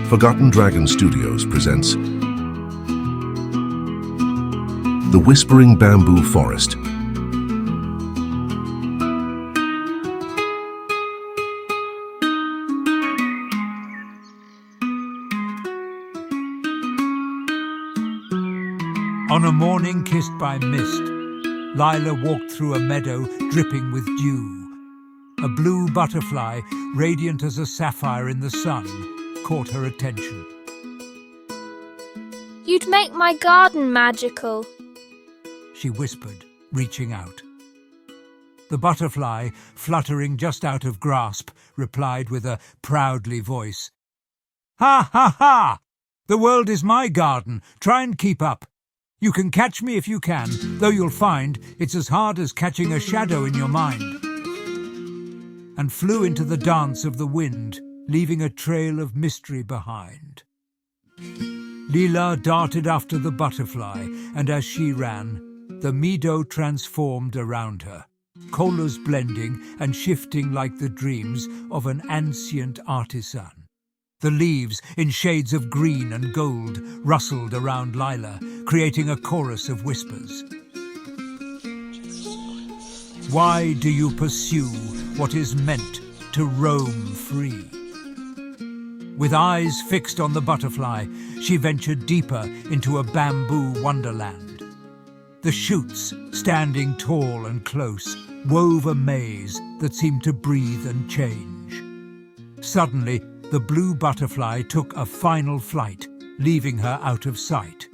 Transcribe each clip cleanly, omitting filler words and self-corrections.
Forgotten Dragon Studios presents The Whispering Bamboo Forest. On a morning kissed by mist, Lila walked through a meadow dripping with dew. A blue butterfly, radiant as a sapphire in the sun, caught her attention. "You'd make my garden magical," she whispered, reaching out. The butterfly, fluttering just out of grasp, replied with a proudly voice, "Ha, ha, ha! The world is my garden. Try and keep up. You can catch me if you can, though you'll find it's as hard as catching a shadow in your mind," and flew into the dance of the wind, leaving a trail of mystery behind. Lila darted after the butterfly, and as she ran, the meadow transformed around her, colours blending and shifting like the dreams of an ancient artisan. The leaves, in shades of green and gold, rustled around Lila, creating a chorus of whispers. Why do you pursue what is meant to roam free? With eyes fixed on the butterfly, she ventured deeper into a bamboo wonderland. The shoots, standing tall and close, wove a maze that seemed to breathe and change. Suddenly, the blue butterfly took a final flight, leaving her out of sight.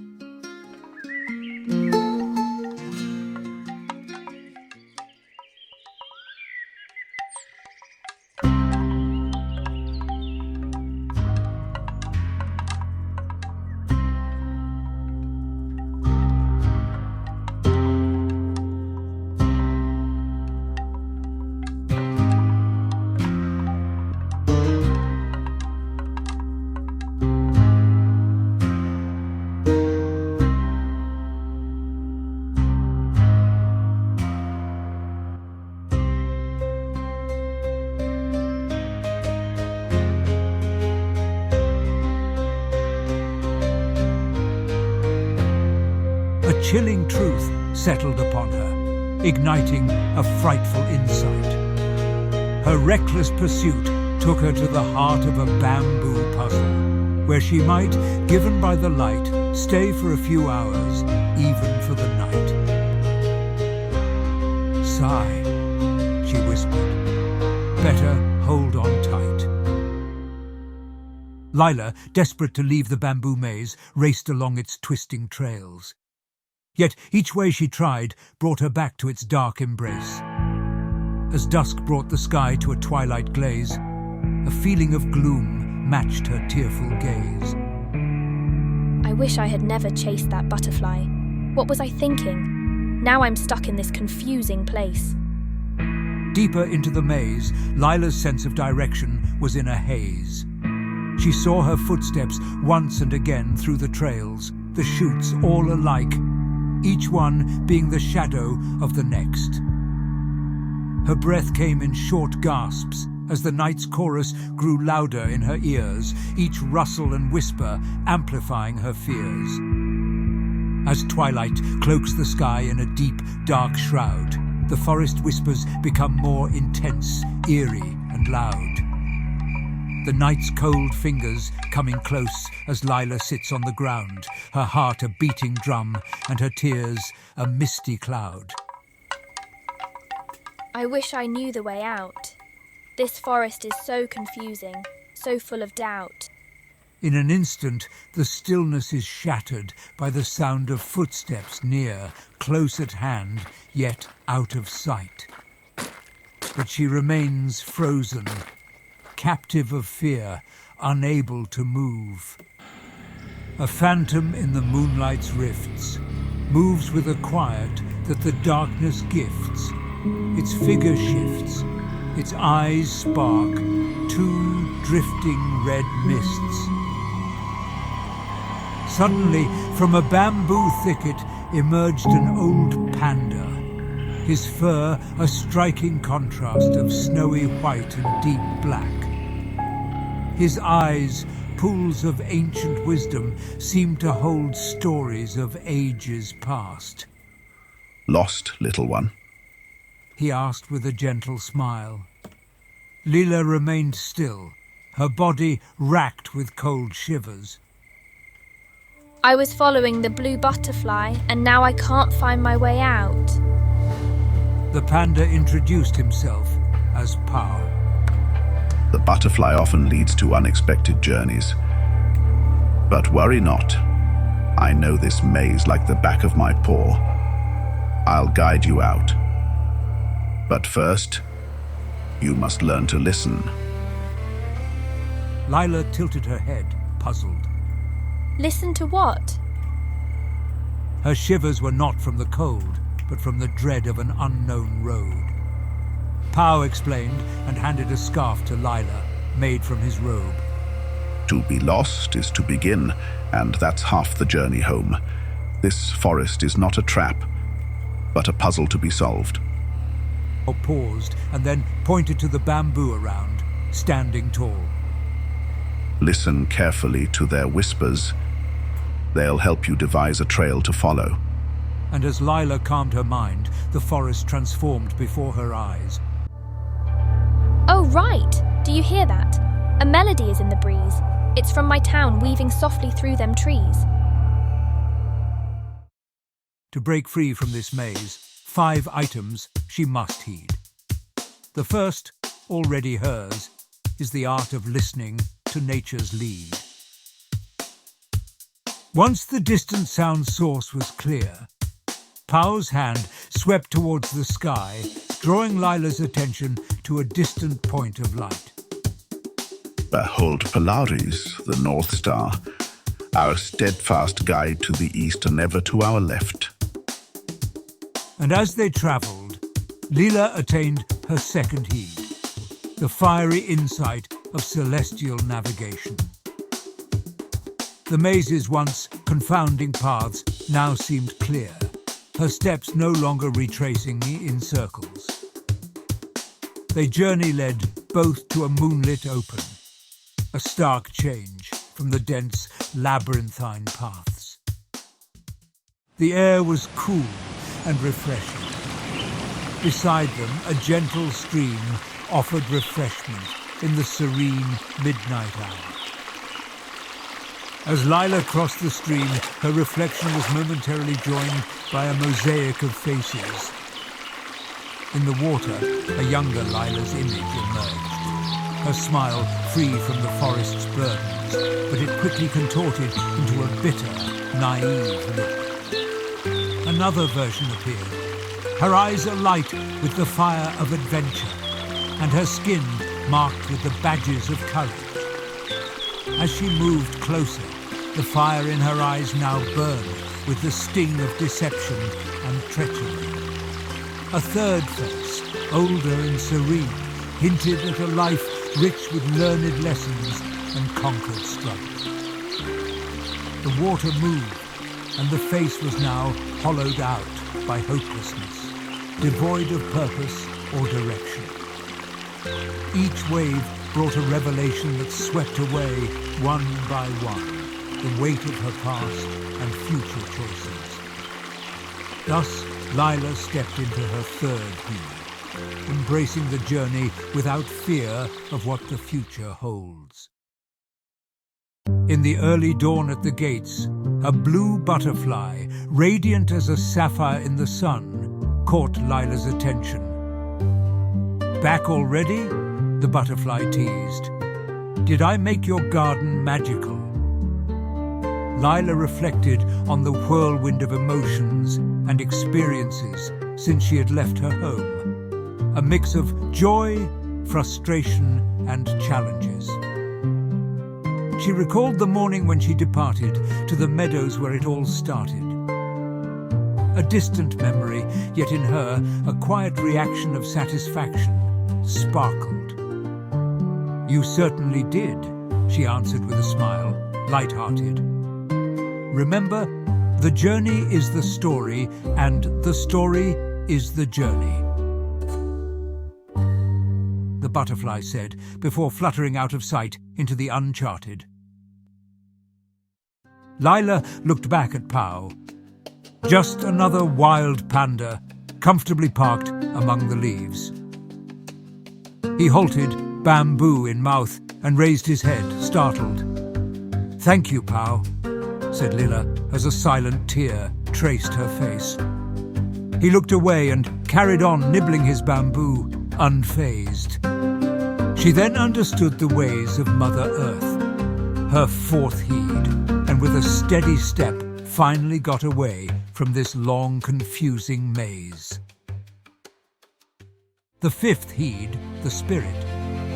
A chilling truth settled upon her, igniting a frightful insight. Her reckless pursuit took her to the heart of a bamboo puzzle, where she might, given by the light, stay for a few hours, even for the night. "Sigh," she whispered. "Better hold on tight." Lila, desperate to leave the bamboo maze, raced along its twisting trails. Yet each way she tried brought her back to its dark embrace. As dusk brought the sky to a twilight glaze, a feeling of gloom matched her tearful gaze. "I wish I had never chased that butterfly. What was I thinking? Now I'm stuck in this confusing place." Deeper into the maze, Lila's sense of direction was in a haze. She saw her footsteps once and again through the trails, the shoots all alike, each one being the shadow of the next. Her breath came in short gasps as the night's chorus grew louder in her ears, each rustle and whisper amplifying her fears. As twilight cloaks the sky in a deep, dark shroud, the forest whispers become more intense, eerie and loud. The night's cold fingers coming close as Lila sits on the ground, her heart a beating drum and her tears a misty cloud. "I wish I knew the way out. This forest is so confusing, so full of doubt." In an instant, the stillness is shattered by the sound of footsteps near, close at hand, yet out of sight. But she remains frozen, captive of fear, unable to move. A phantom in the moonlight's rifts moves with a quiet that the darkness gifts. Its figure shifts, its eyes spark, two drifting red mists. Suddenly, from a bamboo thicket emerged an old panda, his fur a striking contrast of snowy white and deep black. His eyes pools of ancient wisdom seemed to hold stories of ages past. Lost, little one? He asked with a gentle smile. Leela remained still, her body racked with cold shivers. I was following the blue butterfly, and now I can't find my way out. The panda introduced himself as Pao. The butterfly often leads to unexpected journeys. But worry not. I know this maze like the back of my paw. I'll guide you out. But first, you must learn to listen. Lila tilted her head, puzzled. Listen to what? Her shivers were not from the cold, but from the dread of an unknown road. Pao explained and handed a scarf to Lila, made from his robe. To be lost is to begin, and that's half the journey home. This forest is not a trap, but a puzzle to be solved. Pao paused and then pointed to the bamboo around, standing tall. Listen carefully to their whispers. They'll help you devise a trail to follow. And as Lila calmed her mind, the forest transformed before her eyes. Oh, right! Do you hear that? A melody is in the breeze. It's from my town weaving softly through them trees. To break free from this maze, 5 items she must heed. The first, already hers, is the art of listening to nature's lead. Once the distant sound source was clear, Pao's hand swept towards the sky, drawing Lila's attention to a distant point of light. Behold Polaris, the North Star, our steadfast guide to the east and ever to our left. And as they travelled, Leela attained her second heed, the fiery insight of celestial navigation. The maze's once confounding paths now seemed clear, her steps no longer retracing me in circles. Their journey led both to a moonlit open, a stark change from the dense labyrinthine paths. The air was cool and refreshing. Beside them, a gentle stream offered refreshment in the serene midnight hour. As Lila crossed the stream, her reflection was momentarily joined by a mosaic of faces. In the water, a younger Lila's image emerged, her smile free from the forest's burdens, but it quickly contorted into a bitter, naive look. Another version appeared, her eyes alight with the fire of adventure, and her skin marked with the badges of courage. As she moved closer, the fire in her eyes now burned with the sting of deception and treachery. A third face, older and serene, hinted at a life rich with learned lessons and conquered struggle. The water moved, and the face was now hollowed out by hopelessness, devoid of purpose or direction. Each wave brought a revelation that swept away, one by one, the weight of her past and future choices. Thus, Lila stepped into her third heat, embracing the journey without fear of what the future holds. In the early dawn at the gates, a blue butterfly, radiant as a sapphire in the sun, caught Lila's attention. Back already? The butterfly teased. Did I make your garden magical? Lila reflected on the whirlwind of emotions and experiences since she had left her home. A mix of joy, frustration, and challenges. She recalled the morning when she departed to the meadows where it all started. A distant memory, yet in her, a quiet reaction of satisfaction sparkled. You certainly did, she answered with a smile, light-hearted. Remember, the journey is the story, and the story is the journey. The butterfly said, before fluttering out of sight into the uncharted. Lila looked back at Pao. Just another wild panda, comfortably parked among the leaves. He halted, bamboo in mouth, and raised his head, startled. "Thank you, Pao," said Lila, as a silent tear traced her face. He looked away and carried on nibbling his bamboo, unfazed. She then understood the ways of Mother Earth, her fourth heed, and with a steady step finally got away from this long, confusing maze. The fifth heed, the spirit,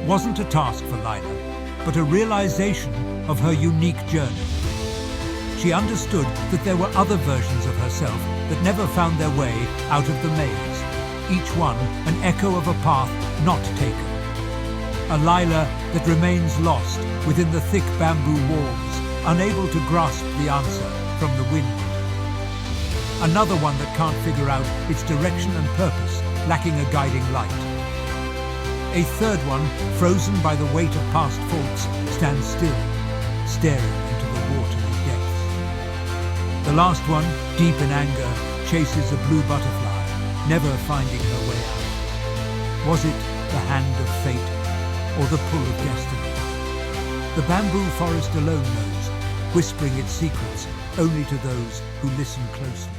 wasn't a task for Lila, but a realization of her unique journey. She understood that there were other versions of herself that never found their way out of the maze, each one an echo of a path not taken. A Lila that remains lost within the thick bamboo walls, unable to grasp the answer from the wind. Another one that can't figure out its direction and purpose, lacking a guiding light. A third one, frozen by the weight of past faults, stands still, staring into the watery depths. The last one, deep in anger, chases a blue butterfly, never finding her way out. Was it the hand of fate or the pull of destiny? The bamboo forest alone knows, whispering its secrets only to those who listen closely.